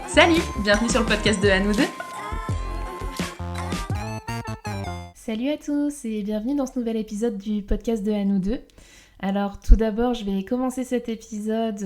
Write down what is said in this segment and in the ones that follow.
Salut, bienvenue sur le podcast de À nous deux. Salut à tous et bienvenue dans ce nouvel épisode du podcast de À nous deux. Alors tout d'abord, je vais commencer cet épisode,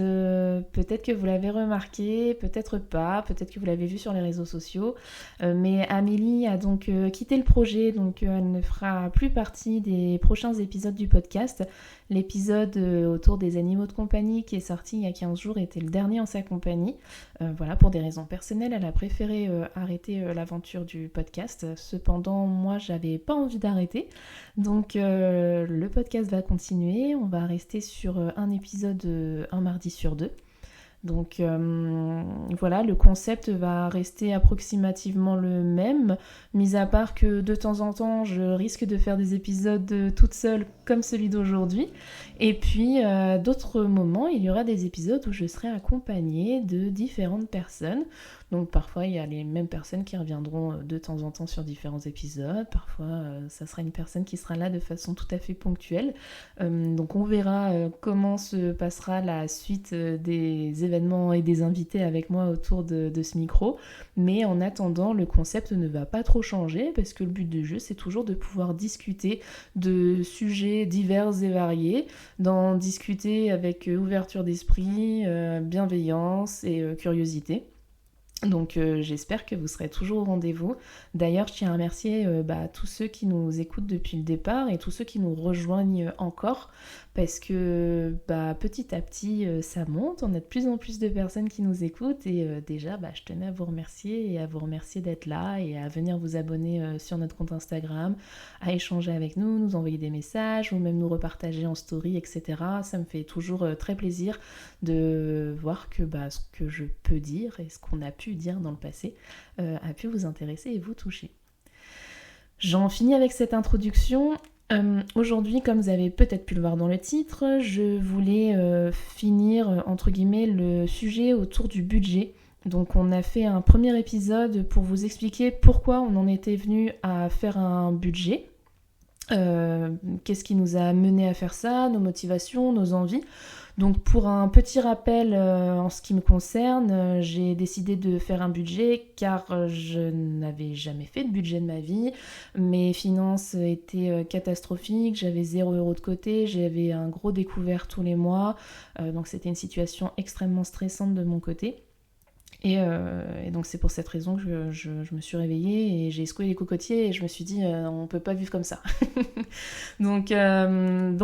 peut-être que vous l'avez remarqué, peut-être pas, peut-être que vous l'avez vu sur les réseaux sociaux, mais Amélie a donc quitté le projet, donc elle ne fera plus partie des prochains épisodes du podcast. L'épisode autour des animaux de compagnie qui est sorti il y a 15 jours était le dernier en sa compagnie. Voilà, pour des raisons personnelles, elle a préféré arrêter l'aventure du podcast. Cependant, moi, j'avais pas envie d'arrêter. Donc, le podcast va continuer. On va rester sur un épisode un mardi sur deux. Donc voilà, le concept va rester approximativement le même, mis à part que de temps en temps, je risque de faire des épisodes toute seule comme celui d'aujourd'hui. Et puis d'autres moments, il y aura des épisodes où je serai accompagnée de différentes personnes. Donc parfois, il y a les mêmes personnes qui reviendront de temps en temps sur différents épisodes. Parfois, ça sera une personne qui sera là de façon tout à fait ponctuelle. Donc on verra comment se passera la suite des événements et des invités avec moi autour de ce micro. Mais en attendant, le concept ne va pas trop changer parce que le but du jeu, c'est toujours de pouvoir discuter de sujets divers et variés, d'en discuter avec ouverture d'esprit, bienveillance et curiosité. Donc j'espère que vous serez toujours au rendez-vous. D'ailleurs, je tiens à remercier tous ceux qui nous écoutent depuis le départ et tous ceux qui nous rejoignent encore parce que petit à petit ça monte, on a de plus en plus de personnes qui nous écoutent et déjà je tenais à vous remercier et à vous remercier d'être là et à venir vous abonner sur notre compte Instagram, à échanger avec nous, nous envoyer des messages ou même nous repartager en story, etc. Ça me fait toujours très plaisir de voir que ce que je peux dire et ce qu'on a pu dire dans le passé a pu vous intéresser et vous toucher. J'en finis avec cette introduction. Aujourd'hui, comme vous avez peut-être pu le voir dans le titre, je voulais finir entre guillemets le sujet autour du budget. Donc on a fait un premier épisode pour vous expliquer pourquoi on en était venu à faire un budget. Qu'est-ce qui nous a mené à faire ça, nos motivations, nos envies. Donc pour un petit rappel en ce qui me concerne, j'ai décidé de faire un budget car je n'avais jamais fait de budget de ma vie. Mes finances étaient catastrophiques, j'avais 0 € de côté, j'avais un gros découvert tous les mois. Donc c'était une situation extrêmement stressante de mon côté. Et donc c'est pour cette raison que je me suis réveillée et j'ai secoué les cocotiers et je me suis dit on peut pas vivre comme ça. donc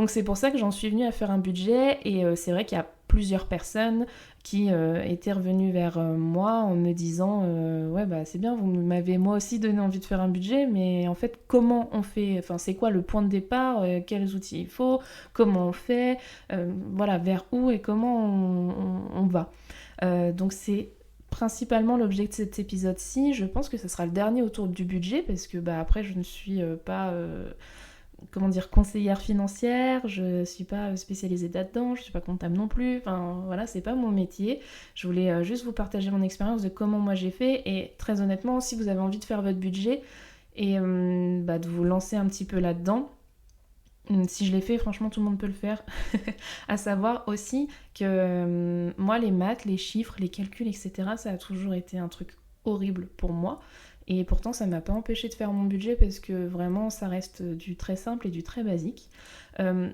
c'est pour ça que j'en suis venue à faire un budget et c'est vrai qu'il y a plusieurs personnes qui étaient revenues vers moi en me disant c'est bien, vous m'avez moi aussi donné envie de faire un budget, mais en fait comment on fait, enfin c'est quoi le point de départ, quels outils il faut, comment on fait, vers où et comment on va. Donc c'est principalement l'objet de cet épisode-ci. Je pense que ce sera le dernier autour du budget parce que après je ne suis pas conseillère financière, je suis pas spécialisée là-dedans, je suis pas comptable non plus, enfin voilà, c'est pas mon métier. Je voulais juste vous partager mon expérience de comment moi j'ai fait et très honnêtement, si vous avez envie de faire votre budget et de vous lancer un petit peu là-dedans, si je l'ai fait, franchement, tout le monde peut le faire. À savoir aussi que moi, les maths, les chiffres, les calculs, etc., ça a toujours été un truc horrible pour moi. Et pourtant, ça ne m'a pas empêché de faire mon budget parce que vraiment, ça reste du très simple et du très basique.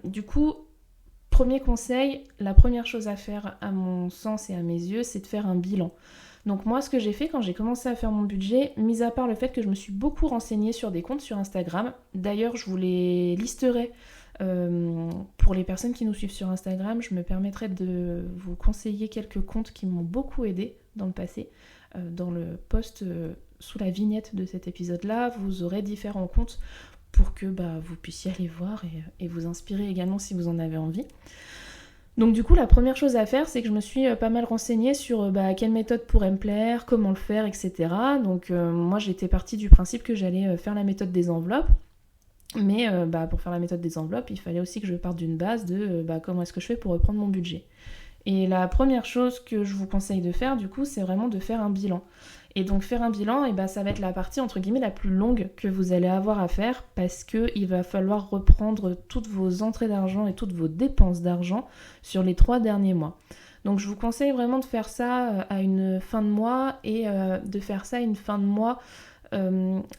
Du coup, premier conseil, la première chose à faire à mon sens et à mes yeux, c'est de faire un bilan. Donc moi, ce que j'ai fait quand j'ai commencé à faire mon budget, mis à part le fait que je me suis beaucoup renseignée sur des comptes sur Instagram, d'ailleurs je vous les listerai pour les personnes qui nous suivent sur Instagram, je me permettrai de vous conseiller quelques comptes qui m'ont beaucoup aidé dans le passé. Dans le post sous la vignette de cet épisode-là, vous aurez différents comptes pour que vous puissiez aller voir et vous inspirer également si vous en avez envie. Donc du coup, la première chose à faire, c'est que je me suis pas mal renseignée sur quelle méthode pourrait me plaire, comment le faire, etc. Donc moi, j'étais partie du principe que j'allais faire la méthode des enveloppes. Mais pour faire la méthode des enveloppes, il fallait aussi que je parte d'une base de comment est-ce que je fais pour reprendre mon budget. Et la première chose que je vous conseille de faire, du coup, c'est vraiment de faire un bilan. Et donc faire un bilan, ça va être la partie entre guillemets la plus longue que vous allez avoir à faire parce qu'il va falloir reprendre toutes vos entrées d'argent et toutes vos dépenses d'argent sur les 3 derniers mois. Donc je vous conseille vraiment de faire ça à une fin de mois et de faire ça à une fin de mois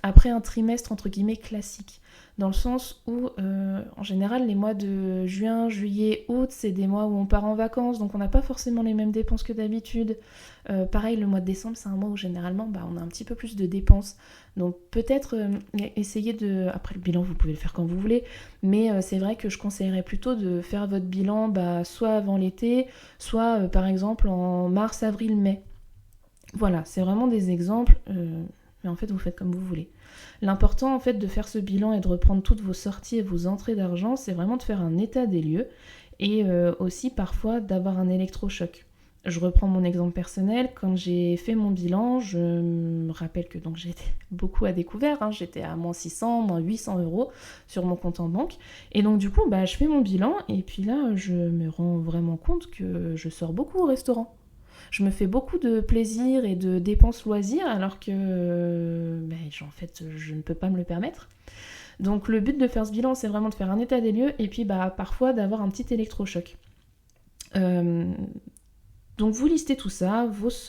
après un trimestre entre guillemets classique. Dans le sens où, en général, les mois de juin, juillet, août, c'est des mois où on part en vacances, donc on n'a pas forcément les mêmes dépenses que d'habitude. Pareil, le mois de décembre, c'est un mois où généralement, on a un petit peu plus de dépenses. Donc peut-être essayer de... Après, le bilan, vous pouvez le faire quand vous voulez, mais c'est vrai que je conseillerais plutôt de faire votre bilan soit avant l'été, soit par exemple en mars, avril, mai. Voilà, c'est vraiment des exemples, mais en fait, vous faites comme vous voulez. L'important en fait de faire ce bilan et de reprendre toutes vos sorties et vos entrées d'argent, c'est vraiment de faire un état des lieux et aussi parfois d'avoir un électrochoc. Je reprends mon exemple personnel, quand j'ai fait mon bilan, je me rappelle que donc j'étais beaucoup à découvert, j'étais à moins 600, moins 800 € sur mon compte en banque, et donc du coup je fais mon bilan et puis là je me rends vraiment compte que je sors beaucoup au restaurant. Je me fais beaucoup de plaisir et de dépenses loisirs alors que en fait je ne peux pas me le permettre. Donc le but de faire ce bilan, c'est vraiment de faire un état des lieux et puis parfois d'avoir un petit électrochoc. Donc vous listez tout ça,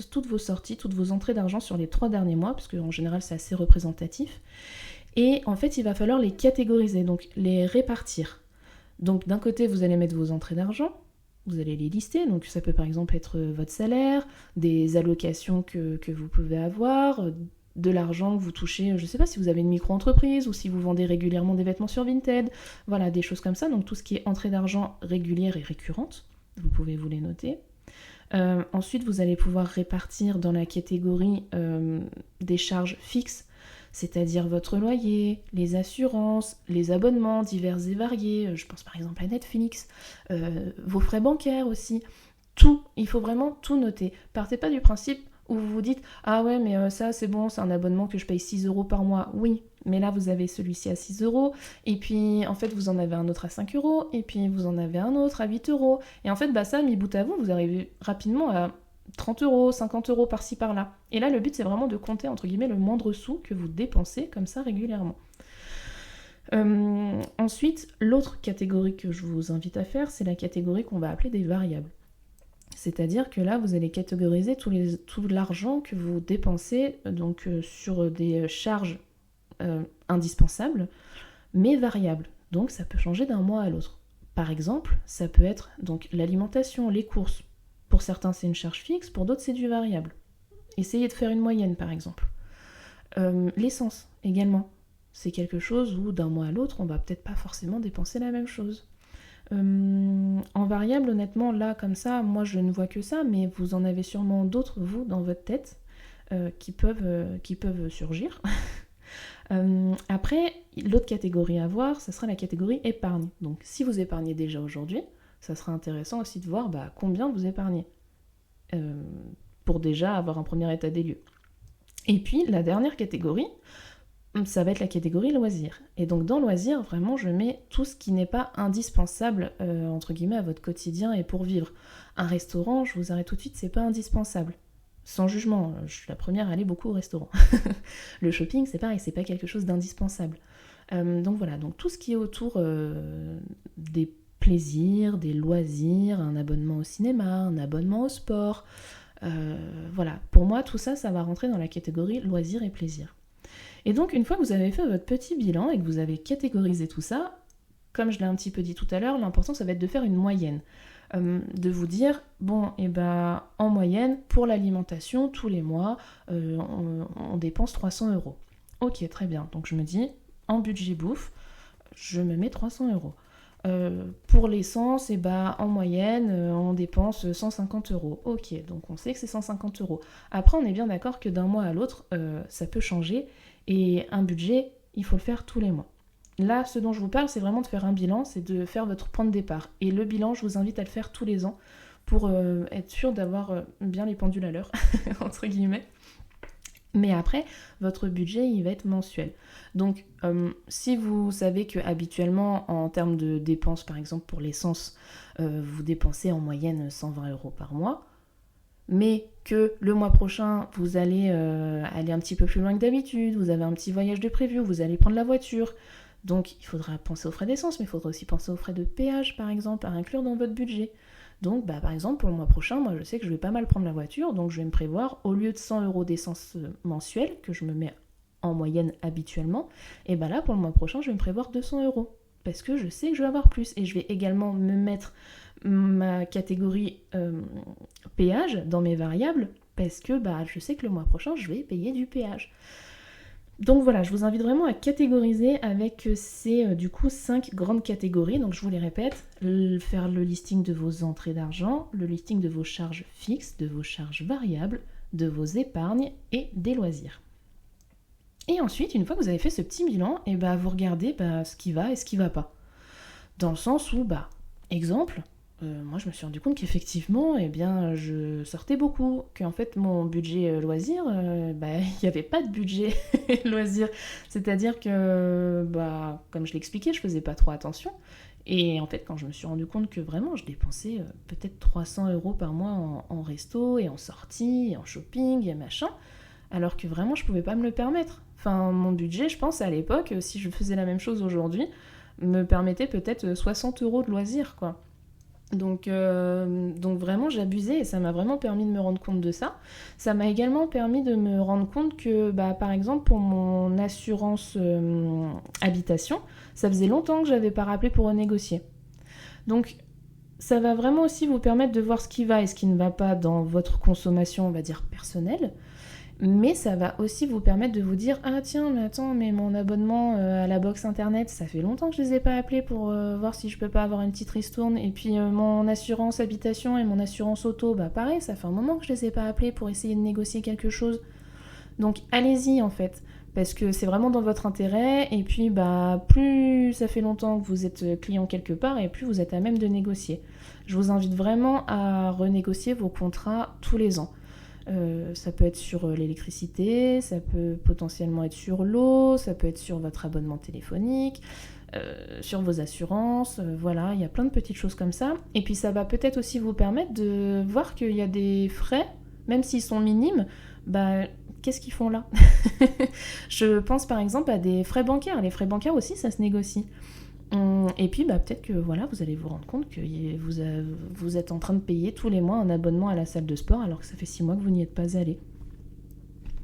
toutes vos sorties, toutes vos entrées d'argent sur les 3 derniers mois, parce qu'en général c'est assez représentatif. Et en fait il va falloir les catégoriser, donc les répartir. Donc d'un côté vous allez mettre vos entrées d'argent, vous allez les lister, donc ça peut par exemple être votre salaire, des allocations que vous pouvez avoir, de l'argent que vous touchez, je ne sais pas si vous avez une micro-entreprise ou si vous vendez régulièrement des vêtements sur Vinted, voilà, des choses comme ça, donc tout ce qui est entrée d'argent régulière et récurrente, vous pouvez vous les noter. Ensuite, vous allez pouvoir répartir dans la catégorie des charges fixes, c'est-à-dire votre loyer, les assurances, les abonnements divers et variés, je pense par exemple à Netflix, vos frais bancaires aussi, tout, il faut vraiment tout noter. Partez pas du principe où vous vous dites « Ah ouais, mais ça c'est bon, c'est un abonnement que je paye 6 € par mois. » Oui, mais là vous avez celui-ci à 6 €, et puis en fait vous en avez un autre à 5 €, et puis vous en avez un autre à 8 €. Et en fait, ça, mis bout à bout, vous arrivez rapidement à 30 €, 50 € par-ci par-là. Et là, le but, c'est vraiment de compter, entre guillemets, le moindre sou que vous dépensez comme ça régulièrement. Ensuite, l'autre catégorie que je vous invite à faire, c'est la catégorie qu'on va appeler des variables. C'est-à-dire que là, vous allez catégoriser tout l'argent que vous dépensez donc, sur des charges indispensables, mais variables. Donc, ça peut changer d'un mois à l'autre. Par exemple, ça peut être donc l'alimentation, les courses. Pour certains, c'est une charge fixe, pour d'autres, c'est du variable. Essayez de faire une moyenne, par exemple. L'essence, également. C'est quelque chose où, d'un mois à l'autre, on va peut-être pas forcément dépenser la même chose. En variable, honnêtement, là, comme ça, moi, je ne vois que ça, mais vous en avez sûrement d'autres, vous, dans votre tête, qui peuvent surgir. Après, l'autre catégorie à voir, ça sera la catégorie épargne. Donc, si vous épargnez déjà aujourd'hui, ça sera intéressant aussi de voir combien vous épargnez pour déjà avoir un premier état des lieux. Et puis, la dernière catégorie, ça va être la catégorie loisirs. Et donc, dans loisirs, vraiment, je mets tout ce qui n'est pas indispensable, entre guillemets, à votre quotidien et pour vivre. Un restaurant, je vous arrête tout de suite, c'est pas indispensable. Sans jugement, je suis la première à aller beaucoup au restaurant. Le shopping, c'est pareil, c'est pas quelque chose d'indispensable. Donc voilà, donc tout ce qui est autour des plaisirs, des loisirs, un abonnement au cinéma, un abonnement au sport, voilà. Pour moi, tout ça, ça va rentrer dans la catégorie loisirs et plaisirs. Et donc, une fois que vous avez fait votre petit bilan et que vous avez catégorisé tout ça, comme je l'ai un petit peu dit tout à l'heure, l'important, ça va être de faire une moyenne. De vous dire, en moyenne, pour l'alimentation, tous les mois, on dépense 300 €. Ok, très bien. Donc je me dis, en budget bouffe, je me mets 300 €. Pour l'essence, en moyenne, on dépense 150 €. Ok, donc on sait que c'est 150 €. Après, on est bien d'accord que d'un mois à l'autre, ça peut changer. Et un budget, il faut le faire tous les mois. Là, ce dont je vous parle, c'est vraiment de faire un bilan, c'est de faire votre point de départ. Et le bilan, je vous invite à le faire tous les ans pour être sûr d'avoir bien les pendules à l'heure, entre guillemets. Mais après, votre budget, il va être mensuel. Donc, si vous savez que habituellement, en termes de dépenses, par exemple pour l'essence, vous dépensez en moyenne 120 € par mois, mais que le mois prochain, vous allez aller un petit peu plus loin que d'habitude, vous avez un petit voyage de prévu, vous allez prendre la voiture, donc il faudra penser aux frais d'essence, mais il faudra aussi penser aux frais de péage, par exemple, à inclure dans votre budget. Donc par exemple pour le mois prochain, moi je sais que je vais pas mal prendre la voiture, donc je vais me prévoir au lieu de 100 € d'essence mensuelle que je me mets en moyenne habituellement, et là pour le mois prochain je vais me prévoir 200 € parce que je sais que je vais avoir plus, et je vais également me mettre ma catégorie péage dans mes variables parce que je sais que le mois prochain je vais payer du péage. Donc voilà, je vous invite vraiment à catégoriser avec ces du coup 5 grandes catégories. Donc je vous les répète, faire le listing de vos entrées d'argent, le listing de vos charges fixes, de vos charges variables, de vos épargnes et des loisirs. Et ensuite, une fois que vous avez fait ce petit bilan, vous regardez ce qui va et ce qui va pas. Dans le sens où, exemple, moi je me suis rendu compte qu'effectivement, je sortais beaucoup, qu'en fait mon budget loisir, il n'y avait pas de budget loisir. C'est-à-dire que, comme je l'expliquais, je faisais pas trop attention. Et en fait, quand je me suis rendu compte que vraiment je dépensais peut-être 300 € par mois en resto et en sortie, et en shopping et machin, alors que vraiment je pouvais pas me le permettre. Enfin, mon budget, je pense à l'époque, si je faisais la même chose aujourd'hui, me permettait peut-être 60 € de loisirs, quoi. Donc vraiment j'abusais, et ça m'a vraiment permis de me rendre compte de ça. Ça m'a également permis de me rendre compte que par exemple pour mon assurance habitation, ça faisait longtemps que j'avais pas rappelé pour renégocier. Donc ça va vraiment aussi vous permettre de voir ce qui va et ce qui ne va pas dans votre consommation, on va dire personnelle. Mais ça va aussi vous permettre de vous dire « Ah tiens, mais attends, mais mon abonnement à la box internet, ça fait longtemps que je les ai pas appelés pour voir si je peux pas avoir une petite ristourne. Et puis mon assurance habitation et mon assurance auto, pareil, ça fait un moment que je les ai pas appelés pour essayer de négocier quelque chose. » Donc allez-y en fait, parce que c'est vraiment dans votre intérêt. Et puis plus ça fait longtemps que vous êtes client quelque part, et plus vous êtes à même de négocier. Je vous invite vraiment à renégocier vos contrats tous les ans. Ça peut être sur l'électricité, ça peut potentiellement être sur l'eau, ça peut être sur votre abonnement téléphonique, sur vos assurances, voilà, il y a plein de petites choses comme ça. Et puis ça va peut-être aussi vous permettre de voir qu'il y a des frais, même s'ils sont minimes, qu'est-ce qu'ils font là? Je pense par exemple à des frais bancaires. Les frais bancaires aussi, ça se négocie. Et puis peut-être que voilà, vous allez vous rendre compte que vous êtes en train de payer tous les mois un abonnement à la salle de sport alors que ça fait 6 mois que vous n'y êtes pas allé.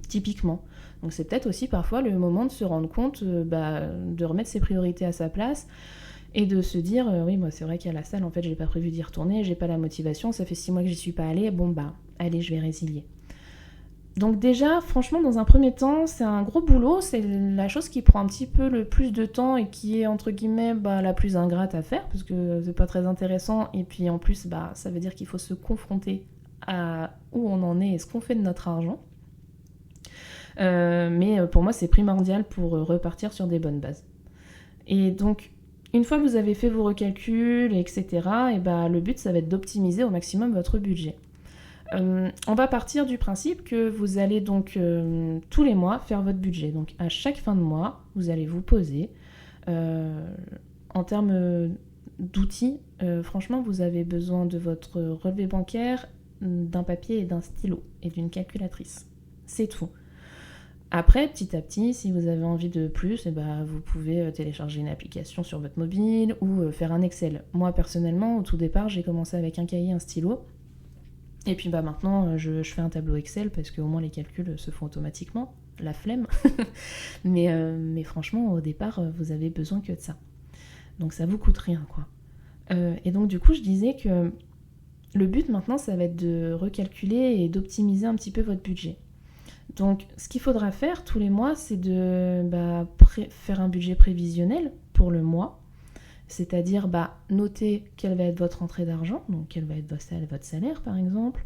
Typiquement. Donc c'est peut-être aussi parfois le moment de se rendre compte, de remettre ses priorités à sa place et de se dire oui, moi c'est vrai qu'à la salle en fait j'ai pas prévu d'y retourner, j'ai pas la motivation, ça fait 6 mois que j'y suis pas allée, allez, je vais résilier. Donc déjà, franchement, dans un premier temps, c'est un gros boulot, c'est la chose qui prend un petit peu le plus de temps et qui est, entre guillemets, la plus ingrate à faire, parce que c'est pas très intéressant, et puis en plus, ça veut dire qu'il faut se confronter à où on en est et ce qu'on fait de notre argent. Mais pour moi, c'est primordial pour repartir sur des bonnes bases. Et donc, une fois que vous avez fait vos recalculs, etc., le but, ça va être d'optimiser au maximum votre budget. On va partir du principe que vous allez donc tous les mois faire votre budget. Donc à chaque fin de mois, vous allez vous poser. En termes d'outils, franchement, vous avez besoin de votre relevé bancaire, d'un papier et d'un stylo et d'une calculatrice. C'est tout. Après, petit à petit, si vous avez envie de plus, vous pouvez télécharger une application sur votre mobile ou faire un Excel. Moi, personnellement, au tout départ, j'ai commencé avec un cahier et un stylo. Et puis maintenant, je fais un tableau Excel parce qu'au moins les calculs se font automatiquement. La flemme. mais franchement, au départ, vous avez besoin que de ça. Donc ça vous coûte rien, quoi. Et donc du coup, je disais que le but maintenant, ça va être de recalculer et d'optimiser un petit peu votre budget. Donc ce qu'il faudra faire tous les mois, c'est de faire un budget prévisionnel pour le mois. C'est-à-dire noter quelle va être votre entrée d'argent, donc quel va être votre salaire par exemple.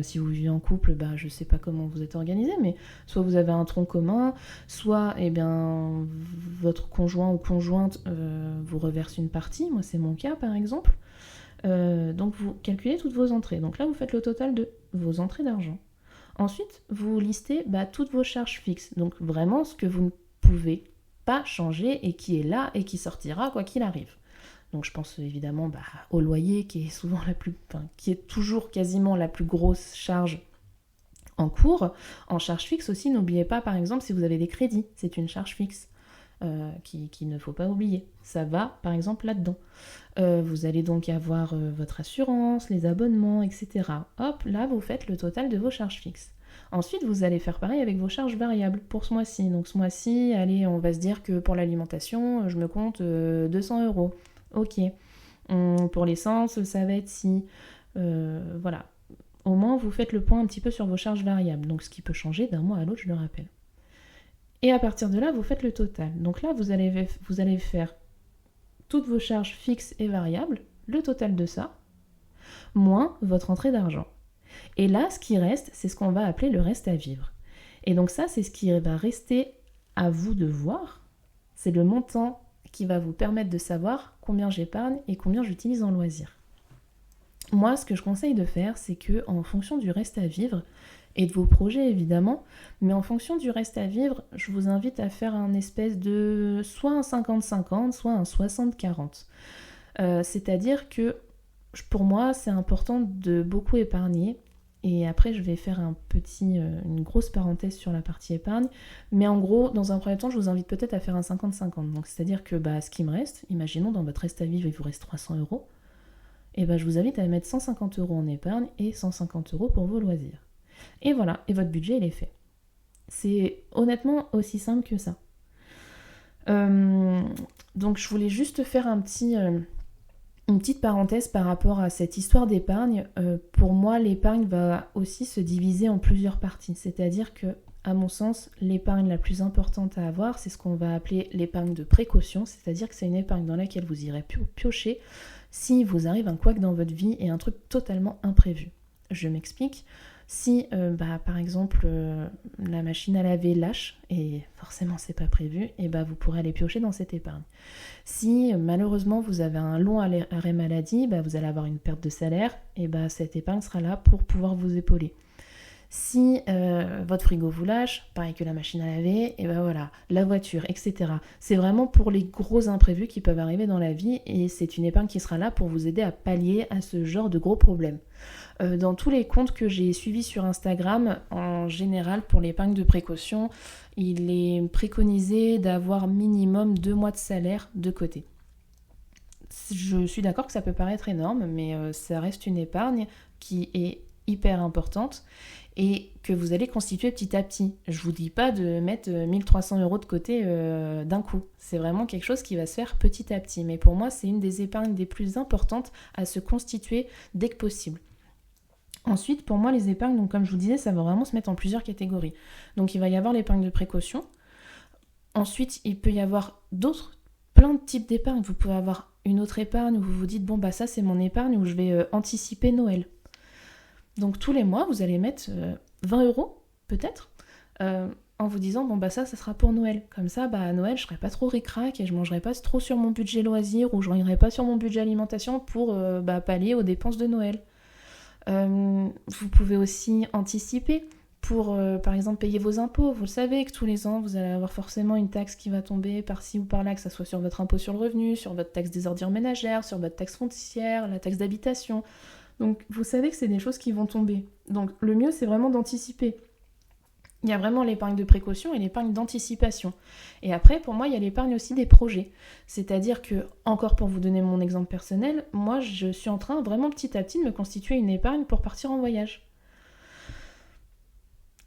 Si vous vivez en couple, je ne sais pas comment vous êtes organisé, mais soit vous avez un tronc commun, soit votre conjoint ou conjointe vous reverse une partie, moi c'est mon cas par exemple. Donc vous calculez toutes vos entrées, donc là vous faites le total de vos entrées d'argent. Ensuite vous listez toutes vos charges fixes, donc vraiment ce que vous ne pouvez pas changer et qui est là et qui sortira quoi qu'il arrive. Donc je pense évidemment au loyer qui est souvent qui est toujours quasiment la plus grosse charge en cours. En charge fixe aussi, n'oubliez pas par exemple si vous avez des crédits, c'est une charge fixe. qu'il ne faut pas oublier. Ça va, par exemple, là-dedans. Vous allez donc avoir votre assurance, les abonnements, etc. Hop, là, vous faites le total de vos charges fixes. Ensuite, vous allez faire pareil avec vos charges variables pour ce mois-ci. Donc ce mois-ci, allez, on va se dire que pour l'alimentation, je me compte 200 euros. Ok. Pour l'essence, ça va être si. Voilà. Au moins, vous faites le point un petit peu sur vos charges variables. Donc ce qui peut changer d'un mois à l'autre, je le rappelle. Et à partir de là, vous faites le total. Donc là, vous allez faire toutes vos charges fixes et variables, le total de ça, moins votre entrée d'argent. Et là, ce qui reste, c'est ce qu'on va appeler le reste à vivre. Et donc ça, c'est ce qui va rester à vous de voir. C'est le montant qui va vous permettre de savoir combien j'épargne et combien j'utilise en loisir. Moi, ce que je conseille de faire, c'est que en fonction du reste à vivre, et de vos projets évidemment, mais en fonction du reste à vivre, je vous invite à faire un espèce de soit un 50-50, soit un 60-40. C'est-à-dire que pour moi, c'est important de beaucoup épargner. Et après, je vais faire une grosse parenthèse sur la partie épargne. Mais en gros, dans un premier temps, je vous invite peut-être à faire un 50-50. Donc, c'est-à-dire que ce qui me reste, imaginons dans votre reste à vivre, il vous reste 300 euros. Et je vous invite à mettre 150 euros en épargne et 150 euros pour vos loisirs. Et voilà, et votre budget, il est fait. C'est honnêtement aussi simple que ça. Donc, je voulais juste faire une petite parenthèse par rapport à cette histoire d'épargne. Pour moi, l'épargne va aussi se diviser en plusieurs parties. C'est-à-dire que, à mon sens, l'épargne la plus importante à avoir, c'est ce qu'on va appeler l'épargne de précaution. C'est-à-dire que c'est une épargne dans laquelle vous irez piocher si vous arrive un couac dans votre vie et un truc totalement imprévu. Je m'explique. Si, par exemple, la machine à laver lâche, et forcément c'est pas prévu, et vous pourrez aller piocher dans cette épargne. Si, malheureusement, vous avez un long arrêt maladie, vous allez avoir une perte de salaire, et cette épargne sera là pour pouvoir vous épauler. Si votre frigo vous lâche, pareil que la machine à laver, et voilà, la voiture, etc. C'est vraiment pour les gros imprévus qui peuvent arriver dans la vie, et c'est une épargne qui sera là pour vous aider à pallier à ce genre de gros problèmes. Dans tous les comptes que j'ai suivis sur Instagram, en général, pour l'épargne de précaution, il est préconisé d'avoir minimum 2 mois de salaire de côté. Je suis d'accord que ça peut paraître énorme, mais ça reste une épargne qui est hyper importante et que vous allez constituer petit à petit. Je vous dis pas de mettre 1300 euros de côté d'un coup. C'est vraiment quelque chose qui va se faire petit à petit. Mais pour moi, c'est une des épargnes des plus importantes à se constituer dès que possible. Ensuite, pour moi, les épargnes, donc comme je vous disais, ça va vraiment se mettre en plusieurs catégories. Donc il va y avoir l'épargne de précaution. Ensuite, il peut y avoir plein de types d'épargne. Vous pouvez avoir une autre épargne où vous vous dites, ça c'est mon épargne où je vais anticiper Noël. Donc tous les mois, vous allez mettre 20 euros, peut-être, en vous disant, ça sera pour Noël. Comme ça, à Noël, je serai pas trop ric-rac et je mangerai pas trop sur mon budget loisir ou je n'aurai pas sur mon budget alimentation pour pallier aux dépenses de Noël. Vous pouvez aussi anticiper pour, par exemple, payer vos impôts. Vous le savez que tous les ans, vous allez avoir forcément une taxe qui va tomber par-ci ou par-là, que ça soit sur votre impôt sur le revenu, sur votre taxe des ordures ménagères, sur votre taxe foncière, la taxe d'habitation. Donc, vous savez que c'est des choses qui vont tomber. Donc, le mieux, c'est vraiment d'anticiper. Il y a vraiment l'épargne de précaution et l'épargne d'anticipation. Et après, pour moi, il y a l'épargne aussi des projets. C'est-à-dire que, encore pour vous donner mon exemple personnel, moi, je suis en train vraiment petit à petit de me constituer une épargne pour partir en voyage.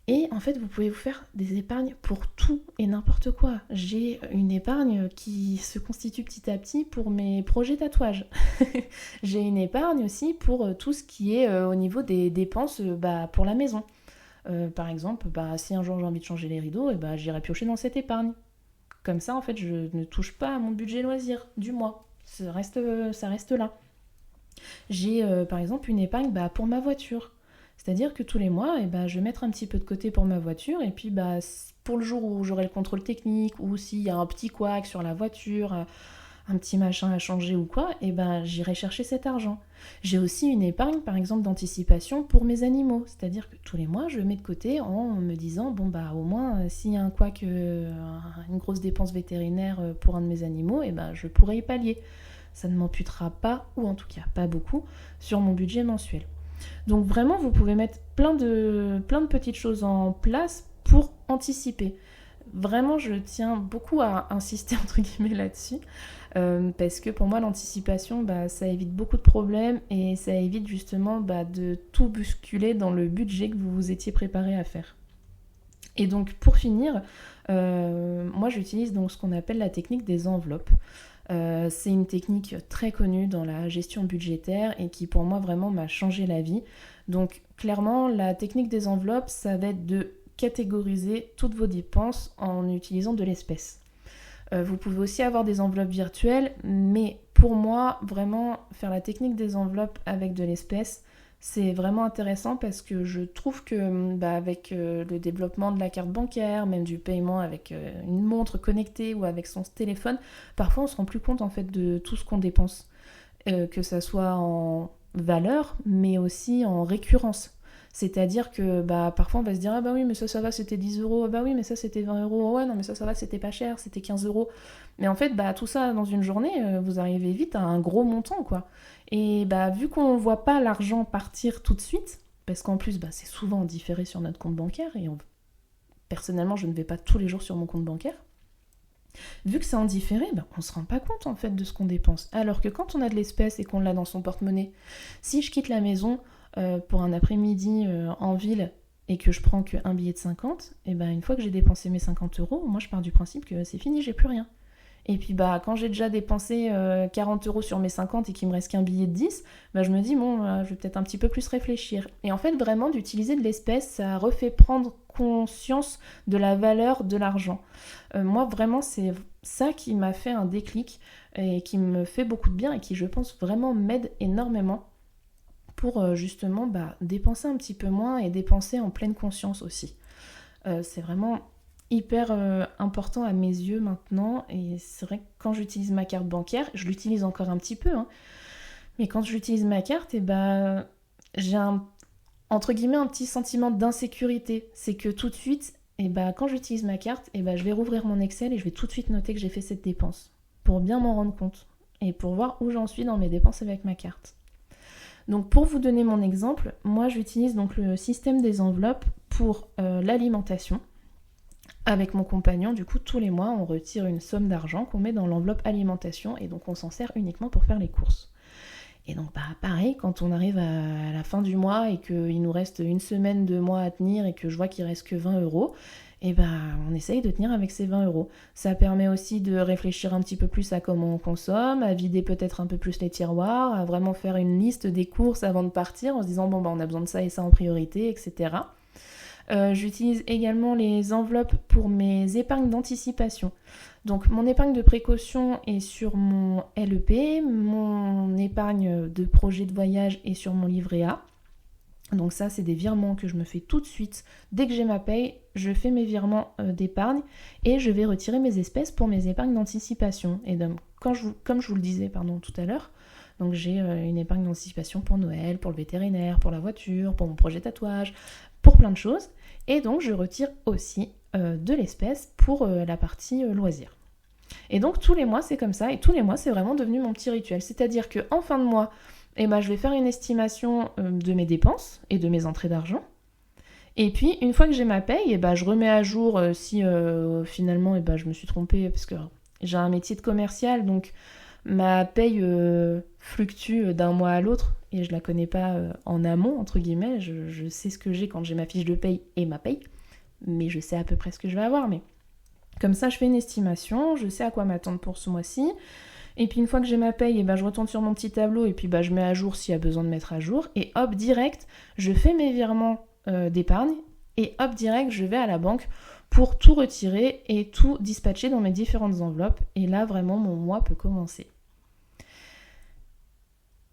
Et en fait, vous pouvez vous faire des épargnes pour tout et n'importe quoi. J'ai une épargne qui se constitue petit à petit pour mes projets tatouages. J'ai une épargne aussi pour tout ce qui est au niveau des dépenses pour la maison. Par exemple, si un jour j'ai envie de changer les rideaux, j'irai piocher dans cette épargne. Comme ça, en fait, je ne touche pas à mon budget loisir du mois. Ça reste là. J'ai par exemple une épargne pour ma voiture. C'est-à-dire que tous les mois, je vais mettre un petit peu de côté pour ma voiture et puis pour le jour où j'aurai le contrôle technique ou s'il y a un petit couac sur la voiture, un petit machin à changer ou quoi, j'irai chercher cet argent. J'ai aussi une épargne, par exemple, d'anticipation pour mes animaux. C'est-à-dire que tous les mois, je mets de côté en me disant, au moins, s'il y a un couac, une grosse dépense vétérinaire pour un de mes animaux, je pourrai y pallier. Ça ne m'amputera pas, ou en tout cas pas beaucoup, sur mon budget mensuel. Donc vraiment, vous pouvez mettre plein de petites choses en place pour anticiper. vraiment, je tiens beaucoup à insister entre guillemets là-dessus, parce que pour moi, l'anticipation, ça évite beaucoup de problèmes et ça évite justement de tout bousculer dans le budget que vous vous étiez préparé à faire. Et donc, pour finir, moi, j'utilise donc ce qu'on appelle la technique des enveloppes. C'est une technique très connue dans la gestion budgétaire et qui, pour moi, vraiment m'a changé la vie. Donc, clairement, la technique des enveloppes, ça va être de catégoriser toutes vos dépenses en utilisant de l'espèce. Vous pouvez aussi avoir des enveloppes virtuelles, mais pour moi, vraiment, faire la technique des enveloppes avec de l'espèce, c'est vraiment intéressant parce que je trouve que avec le développement de la carte bancaire, même du paiement avec une montre connectée ou avec son téléphone, parfois on se rend plus compte en fait de tout ce qu'on dépense, que ça soit en valeur, mais aussi en récurrence. C'est-à-dire que parfois on va se dire « Ah bah oui, mais ça va, c'était 10 euros. Ah bah oui, mais ça, c'était 20 euros. Ouais, non, mais ça va, c'était pas cher, c'était 15 euros. » Mais en fait, tout ça, dans une journée, vous arrivez vite à un gros montant, quoi. Et vu qu'on ne voit pas l'argent partir tout de suite, parce qu'en plus, c'est souvent différé sur notre compte bancaire, et personnellement, je ne vais pas tous les jours sur mon compte bancaire. Vu que c'est en différé, on ne se rend pas compte, en fait, de ce qu'on dépense. Alors que quand on a de l'espèce et qu'on l'a dans son porte-monnaie, si je quitte la maison pour un après-midi en ville et que je prends qu'un billet de 50, et une fois que j'ai dépensé mes 50 euros, moi je pars du principe que c'est fini, j'ai plus rien. Et puis quand j'ai déjà dépensé 40 euros sur mes 50 et qu'il me reste qu'un billet de 10, je me dis je vais peut-être un petit peu plus réfléchir. Et en fait vraiment d'utiliser de l'espèce, ça refait prendre conscience de la valeur de l'argent. Moi vraiment c'est ça qui m'a fait un déclic et qui me fait beaucoup de bien et qui je pense vraiment m'aide énormément pour justement dépenser un petit peu moins et dépenser en pleine conscience aussi. C'est vraiment hyper important à mes yeux maintenant, et c'est vrai que quand j'utilise ma carte bancaire, je l'utilise encore un petit peu, mais quand j'utilise ma carte, j'ai entre guillemets un petit sentiment d'insécurité. C'est que tout de suite, quand j'utilise ma carte, je vais rouvrir mon Excel et je vais tout de suite noter que j'ai fait cette dépense, pour bien m'en rendre compte, et pour voir où j'en suis dans mes dépenses avec ma carte. Donc pour vous donner mon exemple, moi j'utilise donc le système des enveloppes pour l'alimentation. Avec mon compagnon, du coup, tous les mois, on retire une somme d'argent qu'on met dans l'enveloppe alimentation et donc on s'en sert uniquement pour faire les courses. Et donc pareil, quand on arrive à la fin du mois et qu'il nous reste une semaine, 2 mois à tenir et que je vois qu'il reste que 20 euros, on essaye de tenir avec ces 20 euros. Ça permet aussi de réfléchir un petit peu plus à comment on consomme, à vider peut-être un peu plus les tiroirs, à vraiment faire une liste des courses avant de partir en se disant on a besoin de ça et ça en priorité, etc. J'utilise également les enveloppes pour mes épargnes d'anticipation. Donc mon épargne de précaution est sur mon LEP, mon épargne de projet de voyage est sur mon livret A. Donc ça, c'est des virements que je me fais tout de suite. Dès que j'ai ma paye, je fais mes virements d'épargne et je vais retirer mes espèces pour mes épargnes d'anticipation. Et donc, comme je vous le disais tout à l'heure, donc j'ai une épargne d'anticipation pour Noël, pour le vétérinaire, pour la voiture, pour mon projet tatouage, pour plein de choses. Et donc je retire aussi de l'espèce pour la partie loisirs. Et donc tous les mois c'est comme ça, et tous les mois c'est vraiment devenu mon petit rituel. C'est-à-dire qu'en fin de mois, je vais faire une estimation de mes dépenses et de mes entrées d'argent. Et puis une fois que j'ai ma paye, je remets à jour si finalement je me suis trompée, parce que j'ai un métier de commercial, donc ma paye fluctue d'un mois à l'autre et je la connais pas en amont, entre guillemets. Je sais ce que j'ai quand j'ai ma fiche de paye et ma paye, mais je sais à peu près ce que je vais avoir. Mais comme ça, je fais une estimation, je sais à quoi m'attendre pour ce mois-ci. Et puis une fois que j'ai ma paye, je retourne sur mon petit tableau et puis je mets à jour s'il y a besoin de mettre à jour. Et hop, direct, je fais mes virements d'épargne et hop, direct, je vais à la banque pour tout retirer et tout dispatcher dans mes différentes enveloppes. Et là, vraiment, mon mois peut commencer.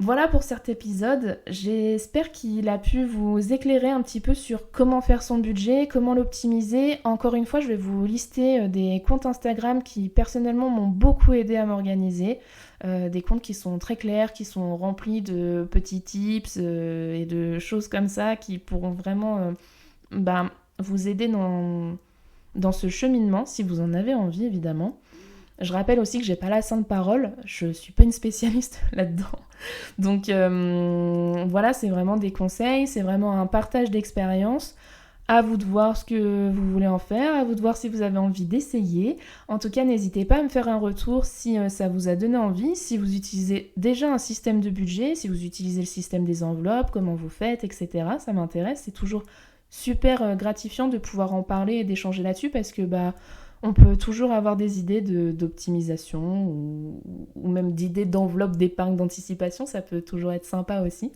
Voilà pour cet épisode, j'espère qu'il a pu vous éclairer un petit peu sur comment faire son budget, comment l'optimiser. Encore une fois, je vais vous lister des comptes Instagram qui personnellement m'ont beaucoup aidé à m'organiser. Des comptes qui sont très clairs, qui sont remplis de petits tips et de choses comme ça qui pourront vraiment vous aider dans ce cheminement, si vous en avez envie évidemment. Je rappelle aussi que j'ai pas la sainte parole, je suis pas une spécialiste là-dedans. Donc voilà, c'est vraiment des conseils, c'est vraiment un partage d'expérience. À vous de voir ce que vous voulez en faire, à vous de voir si vous avez envie d'essayer. En tout cas, n'hésitez pas à me faire un retour si ça vous a donné envie, si vous utilisez déjà un système de budget, si vous utilisez le système des enveloppes, comment vous faites, etc. Ça m'intéresse, c'est toujours super gratifiant de pouvoir en parler et d'échanger là-dessus parce que on peut toujours avoir des idées d'optimisation ou même d'idées d'enveloppe d'épargne d'anticipation, ça peut toujours être sympa aussi.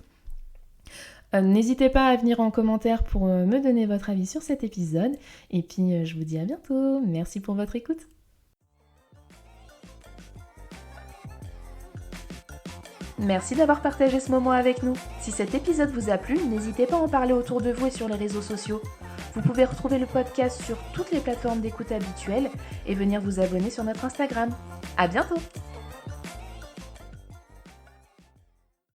N'hésitez pas à venir en commentaire pour me donner votre avis sur cet épisode. Et puis, je vous dis à bientôt. Merci pour votre écoute. Merci d'avoir partagé ce moment avec nous. Si cet épisode vous a plu, n'hésitez pas à en parler autour de vous et sur les réseaux sociaux. Vous pouvez retrouver le podcast sur toutes les plateformes d'écoute habituelles et venir vous abonner sur notre Instagram. À bientôt!